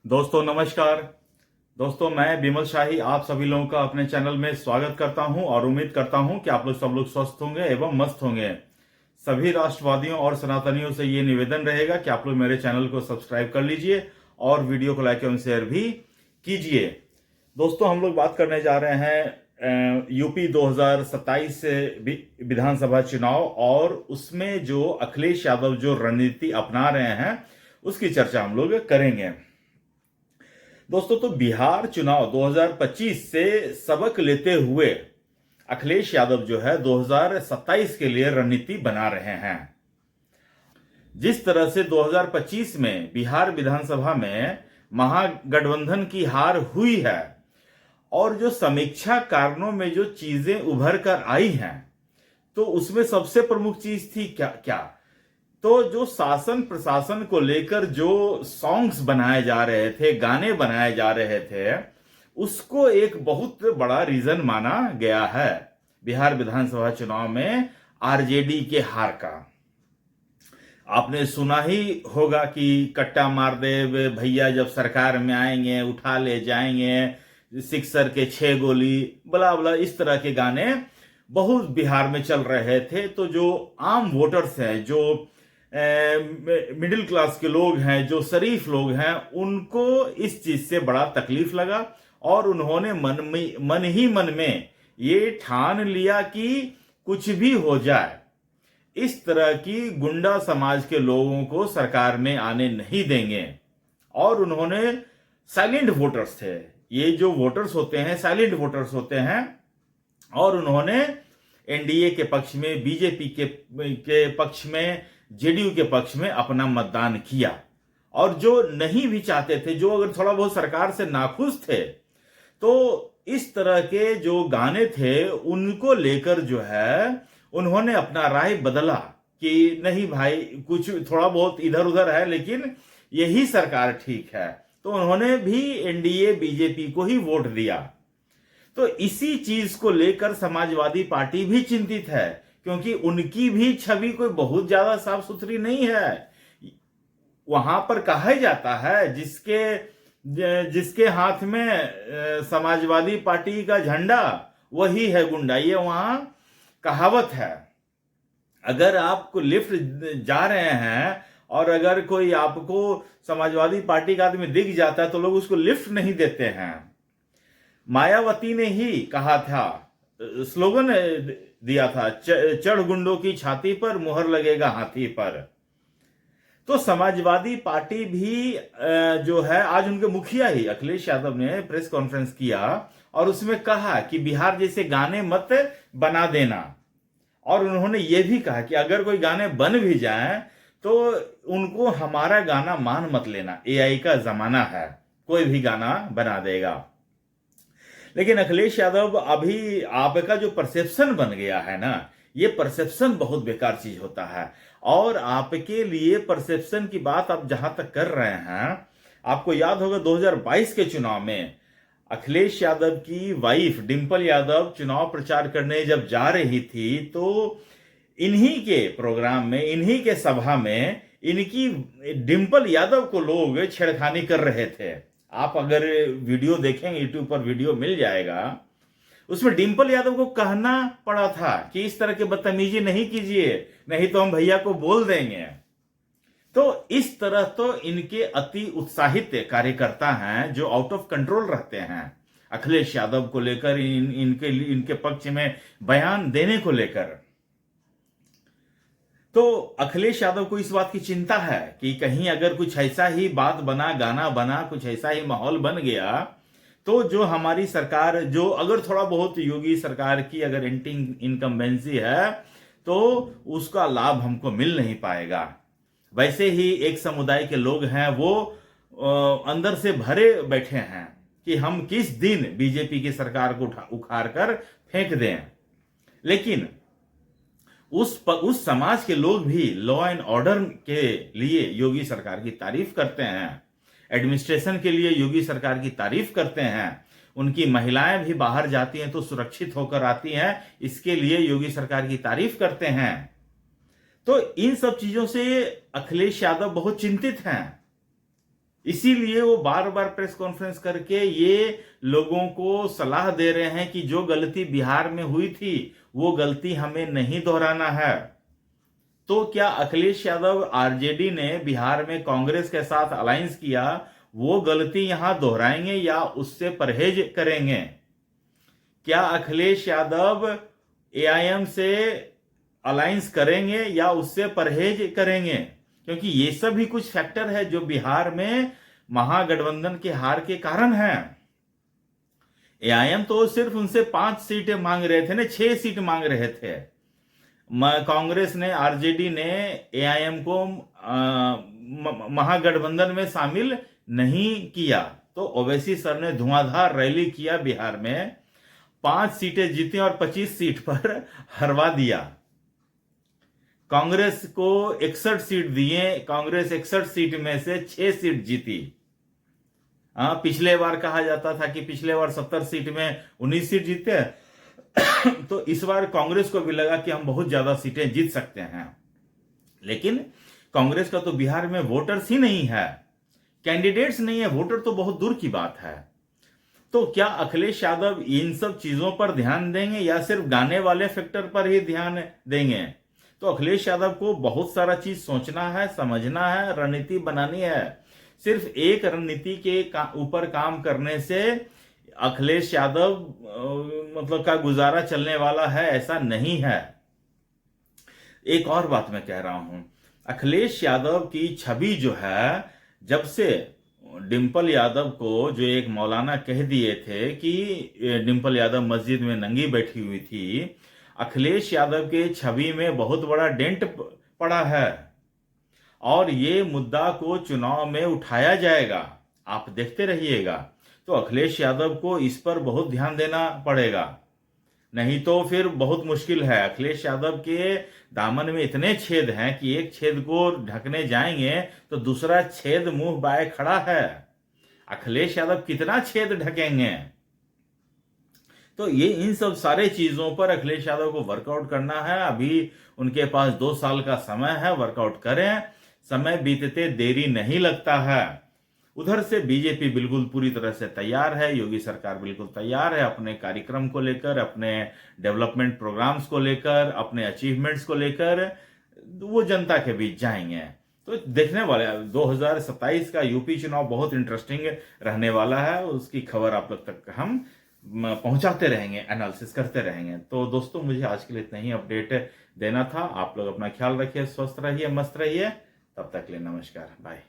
दोस्तों नमस्कार। दोस्तों मैं बिमल शाही आप सभी लोगों का अपने चैनल में स्वागत करता हूं और उम्मीद करता हूं कि आप लोग सब लोग स्वस्थ होंगे एवं मस्त होंगे। सभी राष्ट्रवादियों और सनातनियों से ये निवेदन रहेगा कि आप लोग मेरे चैनल को सब्सक्राइब कर लीजिए और वीडियो को लाइक एवं शेयर भी कीजिए। दोस्तों हम लोग बात करने जा रहे हैं यूपी 2027 से विधानसभा चुनाव और उसमें जो अखिलेश यादव जो रणनीति अपना रहे हैं उसकी चर्चा हम लोग करेंगे। दोस्तों तो बिहार चुनाव 2025 से सबक लेते हुए अखिलेश यादव जो है 2027 के लिए रणनीति बना रहे हैं। जिस तरह से 2025 में बिहार विधानसभा में महागठबंधन की हार हुई है और जो समीक्षा कारणों में जो चीजें उभर कर आई हैं, तो उसमें सबसे प्रमुख चीज थी क्या तो जो शासन प्रशासन को लेकर जो सॉन्ग्स बनाए जा रहे थे, गाने बनाए जा रहे थे, उसको एक बहुत बड़ा रीजन माना गया है बिहार विधानसभा चुनाव में आरजेडी के हार का। आपने सुना ही होगा कि कट्टा मार दे भैया जब सरकार में आएंगे, उठा ले जाएंगे, सिक्सर के 6 गोली, बला बला, इस तरह के गाने बहुत बिहार में चल रहे थे। तो जो आम वोटर्स हैं, जो मिडिल क्लास के लोग हैं, जो शरीफ लोग हैं, उनको इस चीज से बड़ा तकलीफ लगा और उन्होंने मन में ये ठान लिया कि कुछ भी हो जाए, इस तरह की गुंडा समाज के लोगों को सरकार में आने नहीं देंगे। और उन्होंने साइलेंट वोटर्स थे, ये जो वोटर्स होते हैं साइलेंट वोटर्स होते हैं, और उन्होंने एनडीए के पक्ष में, बीजेपी के पक्ष में, जेडीयू के पक्ष में अपना मतदान किया। और जो नहीं भी चाहते थे, जो अगर थोड़ा बहुत सरकार से नाखुश थे, तो इस तरह के जो गाने थे उनको लेकर जो है उन्होंने अपना राय बदला कि नहीं भाई, कुछ थोड़ा बहुत इधर उधर है लेकिन यही सरकार ठीक है। तो उन्होंने भी एनडीए बीजेपी को ही वोट दिया। तो इसी चीज को लेकर समाजवादी पार्टी भी चिंतित है, क्योंकि उनकी भी छवि कोई बहुत ज्यादा साफ सुथरी नहीं है। वहां पर कहा ही जाता है जिसके हाथ में समाजवादी पार्टी का झंडा वही है गुंडा, ये वहां कहावत है। अगर आपको लिफ्ट जा रहे हैं और अगर कोई आपको समाजवादी पार्टी का आदमी दिख जाता है तो लोग उसको लिफ्ट नहीं देते हैं। मायावती ने ही कहा था, स्लोगन दिया था, चढ़ गुंडों की छाती पर, मुहर लगेगा हाथी पर। तो समाजवादी पार्टी भी जो है, आज उनके मुखिया ही अखिलेश यादव ने प्रेस कॉन्फ्रेंस किया और उसमें कहा कि बिहार जैसे गाने मत बना देना। और उन्होंने ये भी कहा कि अगर कोई गाने बन भी जाए तो उनको हमारा गाना मान मत लेना, एआई का जमाना है, कोई भी गाना बना देगा। लेकिन अखिलेश यादव, अभी आपका जो परसेप्शन बन गया है ना, ये परसेप्शन बहुत बेकार चीज होता है। और आपके लिए परसेप्शन की बात आप जहां तक कर रहे हैं, आपको याद होगा 2022 के चुनाव में अखिलेश यादव की वाइफ डिंपल यादव चुनाव प्रचार करने जब जा रही थी, तो इन्हीं के प्रोग्राम में, इन्हीं के सभा में इनकी डिंपल यादव को लोग छेड़खानी कर रहे थे। आप अगर वीडियो देखेंगे, यूट्यूब पर वीडियो मिल जाएगा, उसमें डिंपल यादव को कहना पड़ा था कि इस तरह के बदतमीजी नहीं कीजिए, नहीं तो हम भैया को बोल देंगे। तो इस तरह तो इनके अति उत्साहित कार्यकर्ता हैं जो आउट ऑफ कंट्रोल रहते हैं अखिलेश यादव को लेकर, इनके पक्ष में बयान देने को लेकर। तो अखिलेश यादव को इस बात की चिंता है कि कहीं अगर कुछ ऐसा ही बात बना, गाना बना, कुछ ऐसा ही माहौल बन गया, तो जो हमारी सरकार, जो अगर थोड़ा बहुत योगी सरकार की अगर इनकम्बेंसी है, तो उसका लाभ हमको मिल नहीं पाएगा। वैसे ही एक समुदाय के लोग हैं, वो अंदर से भरे बैठे हैं कि हम किस दिन बीजेपी की सरकार को उखाड़ कर फेंक दें। लेकिन उस समाज के लोग भी लॉ एंड ऑर्डर के लिए योगी सरकार की तारीफ करते हैं, एडमिनिस्ट्रेशन के लिए योगी सरकार की तारीफ करते हैं, उनकी महिलाएं भी बाहर जाती हैं तो सुरक्षित होकर आती हैं, इसके लिए योगी सरकार की तारीफ करते हैं। तो इन सब चीजों से अखिलेश यादव बहुत चिंतित हैं। इसीलिए वो बार बार प्रेस कॉन्फ्रेंस करके ये लोगों को सलाह दे रहे हैं कि जो गलती बिहार में हुई थी वो गलती हमें नहीं दोहराना है। तो क्या अखिलेश यादव, आरजेडी ने बिहार में कांग्रेस के साथ अलायंस किया, वो गलती यहां दोहराएंगे या उससे परहेज करेंगे? क्या अखिलेश यादव एआईएम से अलायंस करेंगे या उससे परहेज करेंगे? क्योंकि ये सब भी कुछ फैक्टर है जो बिहार में महागठबंधन के हार के कारण है। एआईएम तो सिर्फ उनसे 5 सीटें मांग रहे थे ना, 6 सीट मांग रहे थे। कांग्रेस ने, आरजेडी ने एआईएम को महागठबंधन में शामिल नहीं किया। तो ओवैसी सर ने धुआंधार रैली किया बिहार में, 5 सीटें जीती और 25 सीट पर हरवा दिया। कांग्रेस को 61 सीट दिए, कांग्रेस 61 सीट में से 6 सीट जीती। पिछले बार कहा जाता था कि पिछले बार 70 सीट में 19 सीट जीते तो इस बार कांग्रेस को भी लगा कि हम बहुत ज्यादा सीटें जीत सकते हैं। लेकिन कांग्रेस का तो बिहार में वोटर्स ही नहीं है, कैंडिडेट्स नहीं है, वोटर तो बहुत दूर की बात है। तो क्या अखिलेश यादव इन सब चीजों पर ध्यान देंगे या सिर्फ गाने वाले फैक्टर पर ही ध्यान देंगे? तो अखिलेश यादव को बहुत सारा चीज सोचना है, समझना है, रणनीति बनानी है। सिर्फ एक रणनीति के ऊपर काम करने से अखिलेश यादव मतलब का गुजारा चलने वाला है, ऐसा नहीं है। एक और बात मैं कह रहा हूं, अखिलेश यादव की छवि जो है, जब से डिंपल यादव को जो एक मौलाना कह दिए थे कि डिंपल यादव मस्जिद में नंगी बैठी हुई थी, अखिलेश यादव के छवि में बहुत बड़ा डेंट पड़ा है और ये मुद्दा को चुनाव में उठाया जाएगा, आप देखते रहिएगा। तो अखिलेश यादव को इस पर बहुत ध्यान देना पड़ेगा, नहीं तो फिर बहुत मुश्किल है। अखिलेश यादव के दामन में इतने छेद हैं कि एक छेद को ढकने जाएंगे तो दूसरा छेद मुंह बाए खड़ा है। अखिलेश यादव कितना छेद ढकेंगे? तो ये इन सब सारे चीजों पर अखिलेश यादव को वर्कआउट करना है। अभी उनके पास 2 साल का समय है, वर्कआउट करें, समय बीतते देरी नहीं लगता है। उधर से बीजेपी बिल्कुल पूरी तरह से तैयार है, योगी सरकार बिल्कुल तैयार है अपने कार्यक्रम को लेकर, अपने डेवलपमेंट प्रोग्राम्स को लेकर, अपने अचीवमेंट्स को लेकर वो जनता के बीच जाएंगे। तो देखने वाले 2027 का यूपी चुनाव बहुत इंटरेस्टिंग रहने वाला है, उसकी खबर आप लोग तक हम पहुंचाते रहेंगे, एनालिसिस करते रहेंगे। तो दोस्तों, मुझे आज के लिए इतना ही अपडेट देना था। आप लोग अपना ख्याल रखिए, स्वस्थ रहिए, मस्त रहिए। तब तक के लिए नमस्कार, बाय।